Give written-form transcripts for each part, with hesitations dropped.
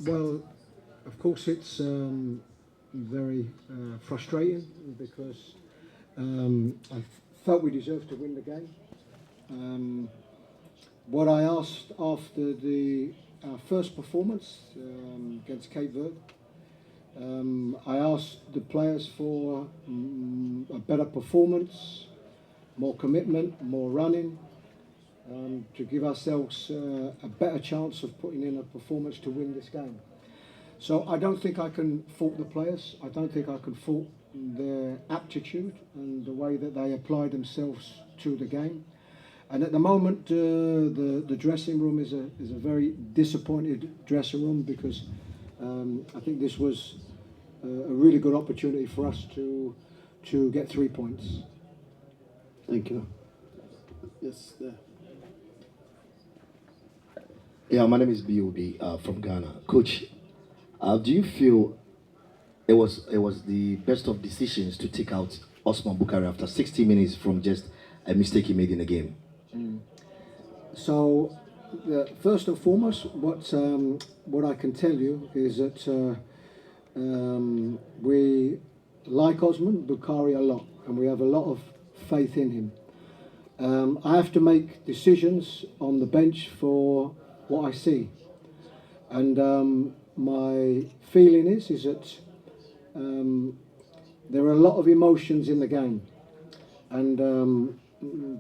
Well, of course, it's very frustrating because I felt we deserved to win the game. What I asked after our first performance against Cape Verde, I asked the players for a better performance, more commitment, more running, to give ourselves a better chance of putting in a performance to win this game. So I don't think I can fault the players. I don't think I can fault their aptitude and the way that they apply themselves to the game. And at the moment, the dressing room is a very disappointed dressing room because I think this was a really good opportunity for us to get 3 points. Thank you. Yes, there. Yeah, my name is B.O.B. From Ghana. Coach, do you feel it was the best of decisions to take out Osman Bukhari after 60 minutes from just a mistake he made in the game? So, first and foremost, what I can tell you is that we like Osman Bukhari a lot, and we have a lot of faith in him. I have to make decisions on the bench for what I see, and my feeling is that there are a lot of emotions in the game, and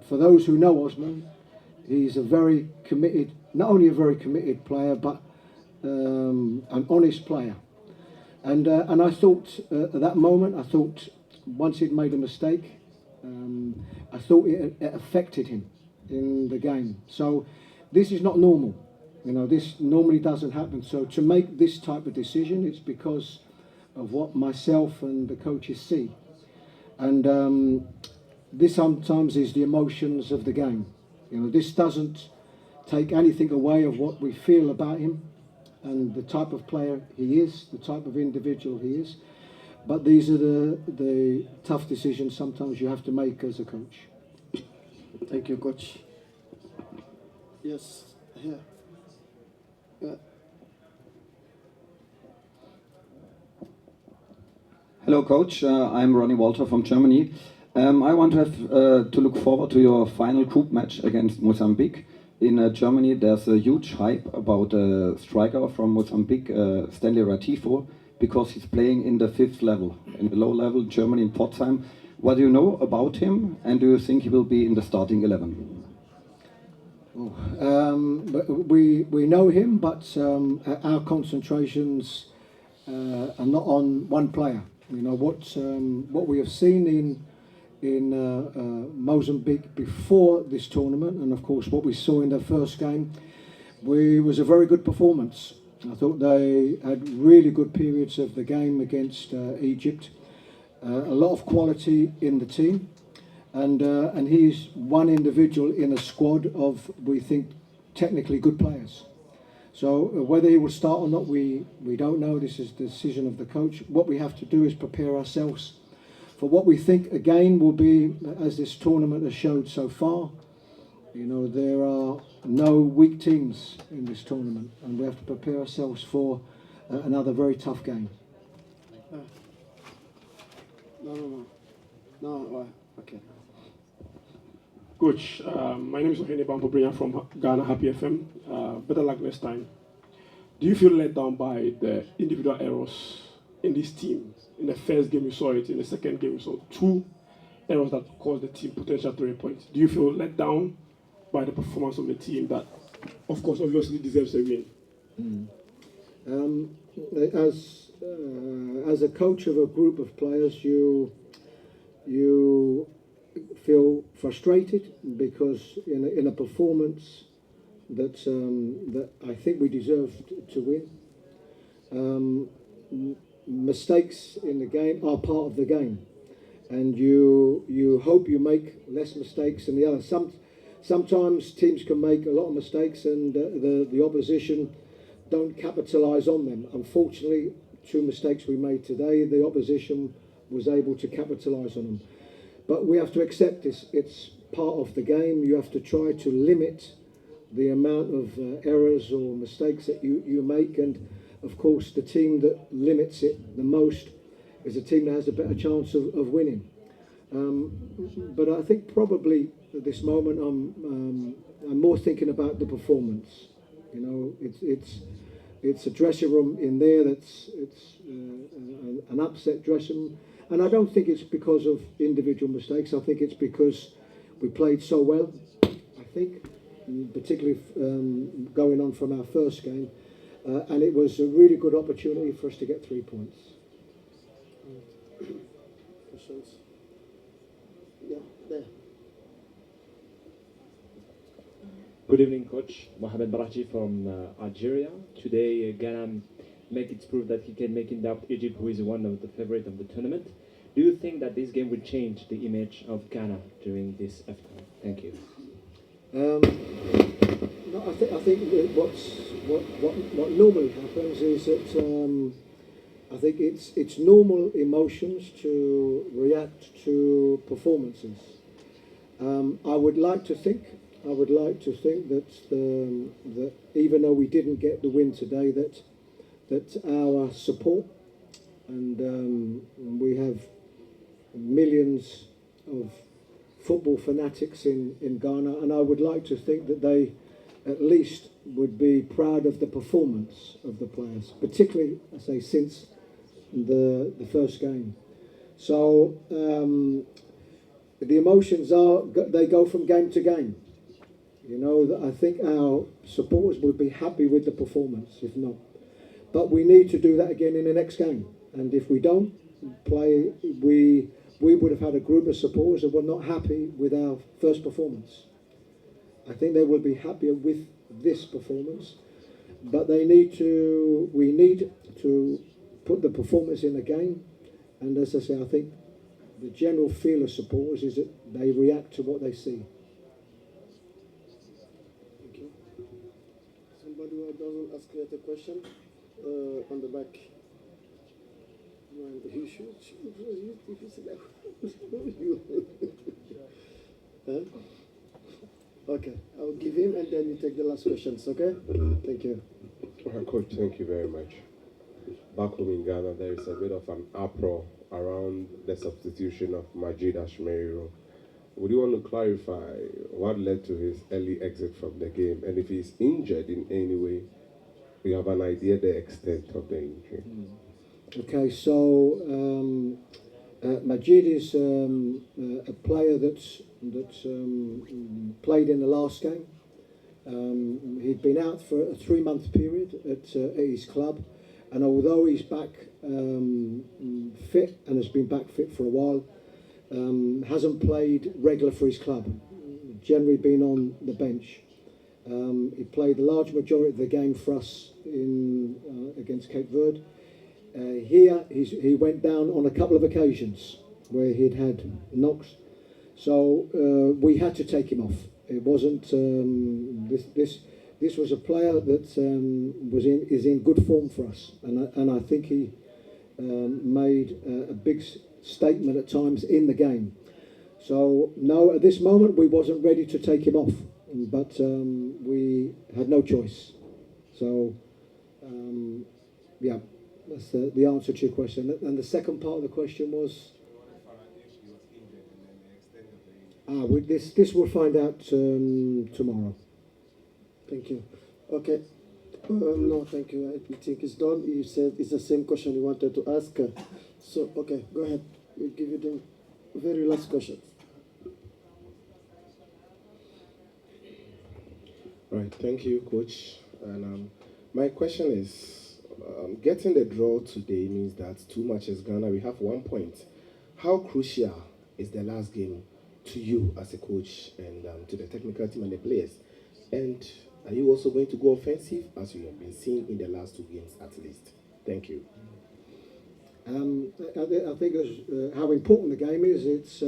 for those who know Osman, he's a very committed, not only a very committed player, but an honest player. And I thought at that moment, I thought once he'd made a mistake, I thought it affected him in the game. So this is not normal. You know, this normally doesn't happen. So to make this type of decision, it's because of what myself and the coaches see. And this sometimes is the emotions of the game. You know, this doesn't take anything away of what we feel about him and the type of player he is, the type of individual he is. But these are the tough decisions sometimes you have to make as a coach. Thank you, Coach. Yes, here. Yeah. Hello, Coach. I'm Ronnie Walter from Germany. I want to have to look forward to your final group match against Mozambique. In Germany, there's a huge hype about a striker from Mozambique, Stanley Ratifo, because he's playing in the 5th level, in the low level in Germany, in Pforzheim. What do you know about him, and do you think he will be in the starting 11? But we know him, but our concentrations are not on one player. You know what we have seen in Mozambique before this tournament, and of course what we saw in their first game, was a very good performance. I thought they had really good periods of the game against Egypt. A lot of quality in the team. And he's one individual in a squad of, we think, technically good players. So whether he will start or not, we don't know. This is the decision of the coach. What we have to do is prepare ourselves for what we think, again, will be, as this tournament has showed so far. You know, there are no weak teams in this tournament, and we have to prepare ourselves for another very tough game. No, okay. Coach, my name is Ohene Bampobrian from Ghana Happy FM. Better luck next time. Do you feel let down by the individual errors in this team? In the first game we saw it, in the second game we saw 2 errors that caused the team potential 3 points. Do you feel let down by the performance of the team that, of course, obviously deserves a win? As a coach of a group of players, you feel frustrated because in a performance that I think we deserved to win. Mistakes in the game are part of the game, and you hope you make less mistakes than the other. Sometimes teams can make a lot of mistakes, and the opposition don't capitalise on them. Unfortunately, 2 mistakes we made today, the opposition was able to capitalise on them. But we have to accept this. It's part of the game. You have to try to limit the amount of errors or mistakes that you make, and of course, the team that limits it the most is a team that has a better chance of winning. But I think probably at this moment I'm more thinking about the performance. You know, it's a dressing room in there that's an upset dressing room, and I don't think it's because of individual mistakes. I think it's because we played so well. I think, particularly going on from our first game, and it was a really good opportunity for us to get 3 points. Questions? Yeah, there. Good evening, Coach. Mohamed Baraji from Algeria. Today, Ghana make its proof that he can make in doubt Egypt, who is one of the favorites of the tournament. Do you think that this game will change the image of Ghana during this afternoon? Thank you. No, I think that what normally happens is that I think it's normal emotions to react to performances. I would like to think that that even though we didn't get the win today, that our support, and we have millions of football fanatics in Ghana, and I would like to think that they at least would be proud of the performance of the players, particularly, I say, since the first game. So the emotions they go from game to game. You know, I think our supporters would be happy with the performance, if not. But we need to do that again in the next game. And if we don't play, we would have had a group of supporters that were not happy with our first performance. I think they will be happier with this performance, but we need to put the performance in the game. And as I say, I think the general feel of supporters is that they react to what they see. Thank you. Somebody who doesn't ask yet a question on the back. You should if you see that. Huh? Okay, I'll give him and then you take the last questions, okay? Thank you. Coach, thank you very much. Back home in Ghana, there is a bit of an uproar around the substitution of Majid Ashmeriro. Would you want to clarify what led to his early exit from the game? And if he's injured in any way, we have an idea the extent of the injury. Okay, so Majid is a player that's played in the last game. He'd been out for a 3-month period at his club, and although he's back fit and has been back fit for a while, hasn't played regular for his club. Generally been on the bench. He played the large majority of the game for us against Cape Verde. Here he went down on a couple of occasions where he'd had knocks, so we had to take him off. It wasn't this was a player that is in good form for us, and I think he made a big statement at times in the game. So no, at this moment we wasn't ready to take him off, but we had no choice. So yeah. That's the answer to your question. And the second part of the question was? This we'll find out tomorrow. Thank you. Okay. No, thank you. I think it's done. You said it's the same question you wanted to ask. So, okay, go ahead. We'll give you the very last question. Right, thank you, Coach. And my question is, getting the draw today means that 2 matches Ghana, we have 1 point. How crucial is the last game to you as a coach and to the technical team and the players? And are you also going to go offensive as you have been seeing in the last 2 games at least? Thank you. I think how important the game is. It's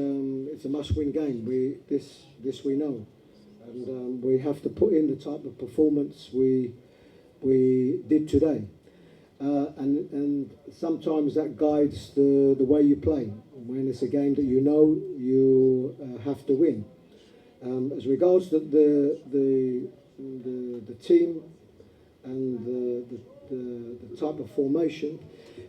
a must-win game. This we know, and we have to put in the type of performance we did today. And sometimes that guides the way you play when it's a game that you know you have to win. As regards the team and the the type of formation,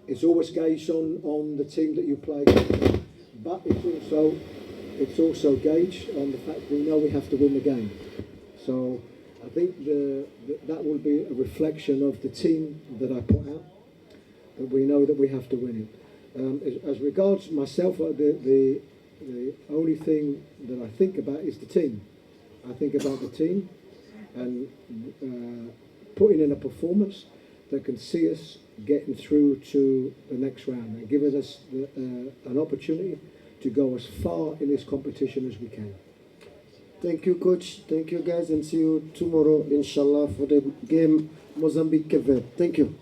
it's always gauged on the team that you play against. But it's also gauged on the fact we know we have to win the game. So I think that will be a reflection of the team that I put out, that we know that we have to win it. As regards myself, the only thing that I think about is the team. I think about the team and putting in a performance that can see us getting through to the next round and giving us an opportunity to go as far in this competition as we can. Thank you, coach. Thank you, guys, and see you tomorrow, inshallah, for the game Mozambique-Cape Verde. Thank you.